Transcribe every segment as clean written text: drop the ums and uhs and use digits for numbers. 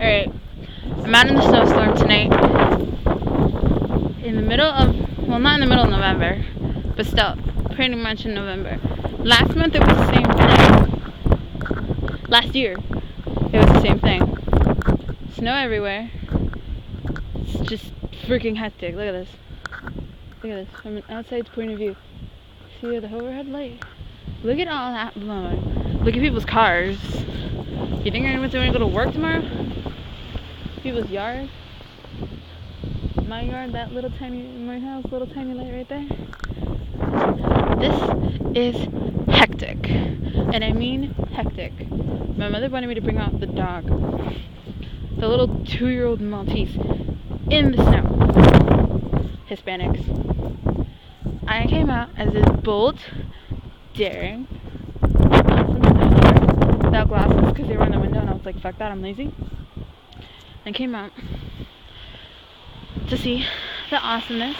Alright, I'm out in the snowstorm tonight. In the middle of, well, not in the middle of November, but still, pretty much in November. Last month it was the same thing. Last year, it was the same thing. Snow everywhere. It's just freaking hectic. Look at this. Look at this. From an outside's point of view. See the overhead light? Look at all that blowing. Look at people's cars. You think anyone's going to go to work tomorrow? People's yard. My yard, that little tiny, my house, little tiny light right there. This is hectic. And I mean hectic. My mother wanted me to bring out the dog. The little 2-year-old Maltese. In the snow. Hispanics. I came out as this bold, daring, awesome snowblower without glasses because they were in the window and I was like, fuck that, I'm lazy. And came out to see the awesomeness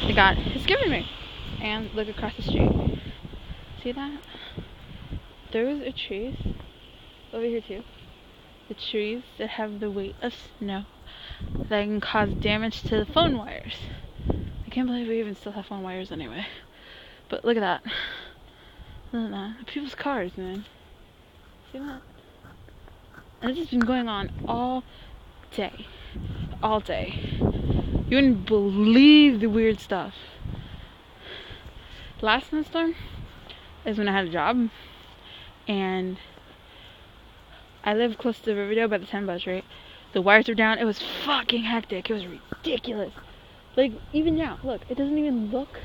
that God has given me. And look across the street. See that? Those are trees. Over here too. The trees that have the weight of snow that can cause damage to the phone wires. I can't believe we even still have phone wires anyway. But look at that. Look at that. People's cars, man. See that? And this has been going on all day. All day. You wouldn't believe the weird stuff. Last snowstorm is when I had a job. And I live close to Riverdale by the 10 bus, right? The wires were down. It was fucking hectic. It was ridiculous. Like, even now, look, it doesn't even look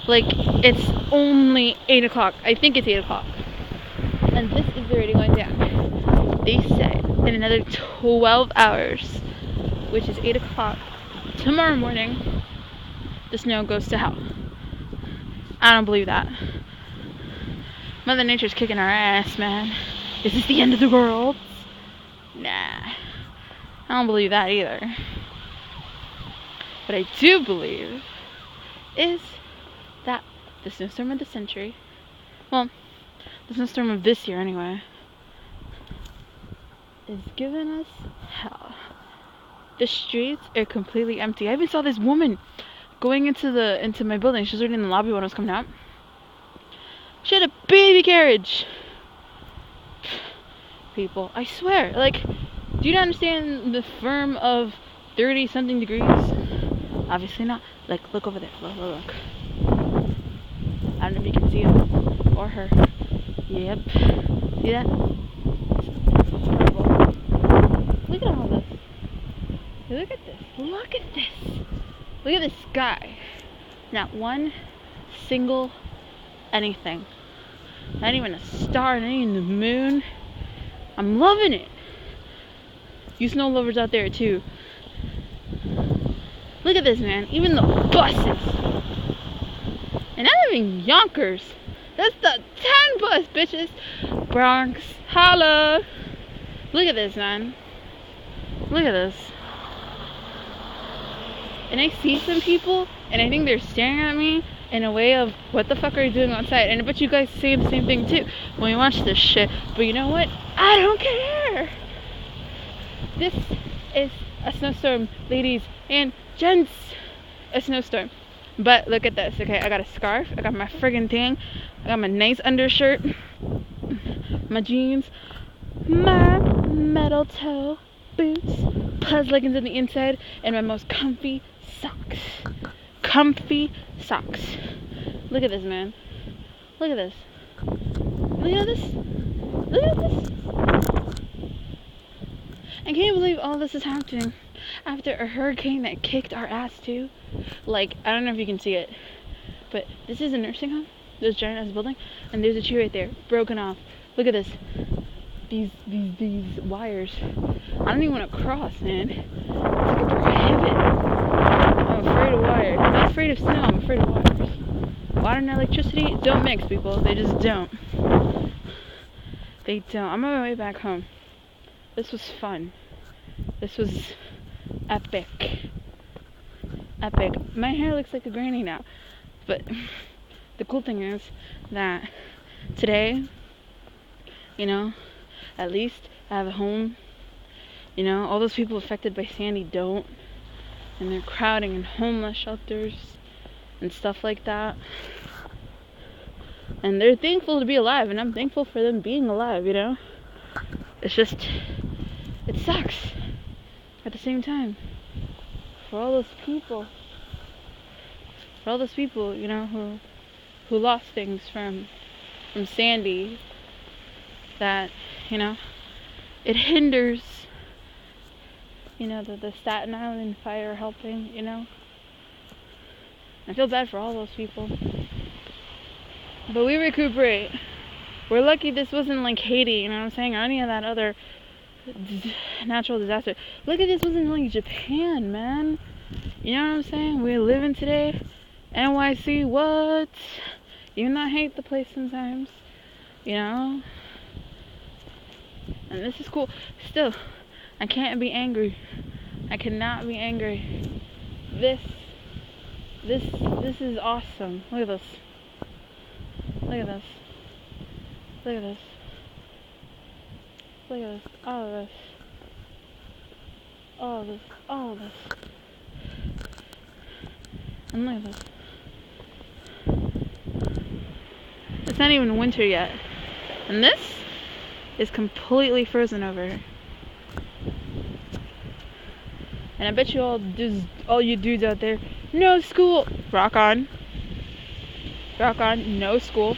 like it's only 8 o'clock. I think it's 8 o'clock. And this is already going down. They say in another 12 hours, which is 8 o'clock tomorrow morning, the snow goes to hell. I don't believe that. Mother Nature's kicking our ass, man. Is this the end of the world? Nah. I don't believe that either. What I do believe is that the snowstorm of the century, well, the snowstorm of this year anyway, is giving us hell. The streets are completely empty. I even saw this woman going into my building. She was already in the lobby when I was coming out. She had a baby carriage. People, I swear, like, do you not understand the firm of 30 something degrees? Obviously not. Like, look over there. Look. I don't know if you can see him or her. Yep. See that? Look at all this. Look at this. Look at this. Look at the sky. Not one single anything. Not even a star, not even the moon. I'm loving it. You snow lovers out there too. Look at this, man. Even the buses. And not even Yonkers. That's the 10 bus, bitches. Bronx. Holla. Look at this, man. Look at this. And I see some people, and I think they're staring at me in a way of, what the fuck are you doing outside? And I bet you guys say the same thing too when we watch this shit. But you know what? I don't care. This is a snowstorm, ladies and gents. A snowstorm. But look at this, okay? I got a scarf. I got my friggin' thing. I got my nice undershirt. My jeans. My metal toe boots. Plus leggings on the inside. And my most comfy socks. Comfy socks. Look at this, man. Look at this. Look at this. Look at this. And can you believe all this is happening after a hurricane that kicked our ass too? Like, I don't know if you can see it, but this is a nursing home, this giant ass building, and there's a tree right there, broken off. Look at this. These wires. I don't even want to cross, man. It's like a prohibit. I'm afraid of wires. I'm not afraid of snow, I'm afraid of wires. Water and electricity don't mix, people. They just don't. They don't. I'm on my way back home. This was fun. This was epic. Epic. My hair looks like a granny now. But the cool thing is that today, you know, at least I have a home You know, all those people affected by Sandy don't. And they're crowding in homeless shelters and stuff like that. And they're thankful to be alive, and I'm thankful for them being alive, you know? It's just, it sucks at the same time. For all those people, you know, who lost things from Sandy, that, you know, it hinders, you know, the Staten Island fire helping, you know. I feel bad for all those people. But we recuperate. We're lucky this wasn't like Haiti, you know what I'm saying, or any of that other natural disaster. Look at this, wasn't like Japan, man. You know what I'm saying? We're living today. NYC, what? Even though I hate the place sometimes, you know. And this is cool. Still, I can't be angry. I cannot be angry. This is awesome. Look at this. Look at this. Look at this. Look at this. All of this. All of this. All of this. And look at this. It's not even winter yet. And this is completely frozen over here. And I bet you all you dudes out there, no school. Rock on. Rock on. No school.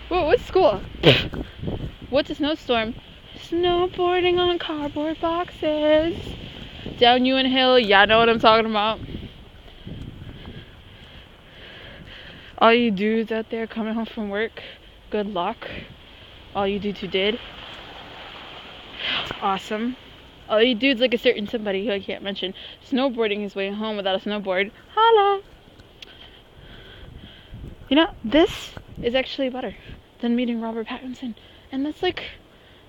Whoa, what's school? What's a snowstorm? Snowboarding on cardboard boxes. Down Ewan Hill, y'all know what I'm talking about. All you dudes out there coming home from work, good luck. All you dudes who did, awesome. All you dudes like a certain somebody who I can't mention, snowboarding his way home without a snowboard, holla. You know, this is actually better than meeting Robert Pattinson. And that's like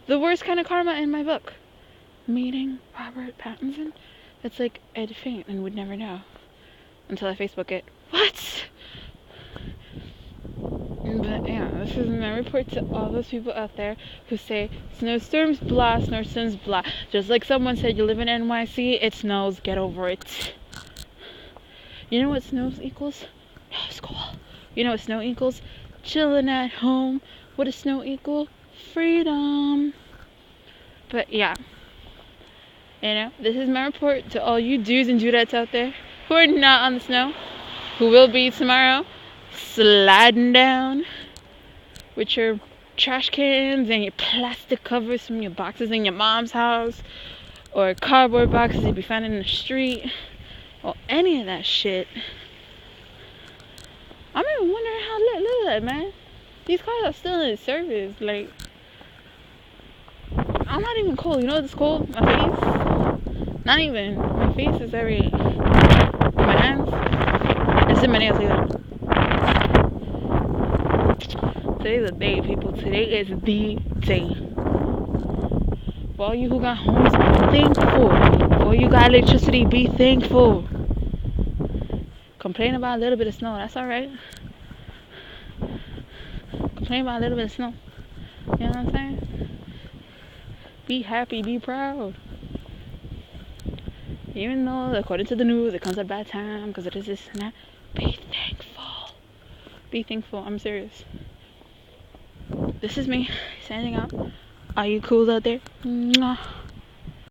the worst kind of karma in my book. Meeting Robert Pattinson? That's like I'd faint and would never know until I Facebook it. What? But yeah, this is my report to all those people out there who say snowstorms blah, snowstorms blah. Just like someone said, you live in NYC, it snows, get over it. You know what snow equals? No school. You know what snow equals? Chilling at home. What does snow equal? Freedom. But yeah, you know, this is my report to all you dudes and dudettes out there who are not on the snow, who will be tomorrow, sliding down with your trash cans and your plastic covers from your boxes in your mom's house, or cardboard boxes you'd be finding in the street, or any of that shit. I'm even wondering how look at that, man. These cars are still in service. Like, I'm not even cold. You know what's cold? My face. Not even. My face is very. My hands. It's in my nails either. Today's the day, people. Today is the day. For all you who got homes, be thankful. For all you got electricity, be thankful. Complain about a little bit of snow. That's alright. Complain about a little bit of snow. You know what I'm saying? Be happy, be proud. Even though, according to the news, it comes at a bad time because it is this and that. Be thankful. Be thankful. I'm serious. This is me standing up. Are you cool out there? Mwah.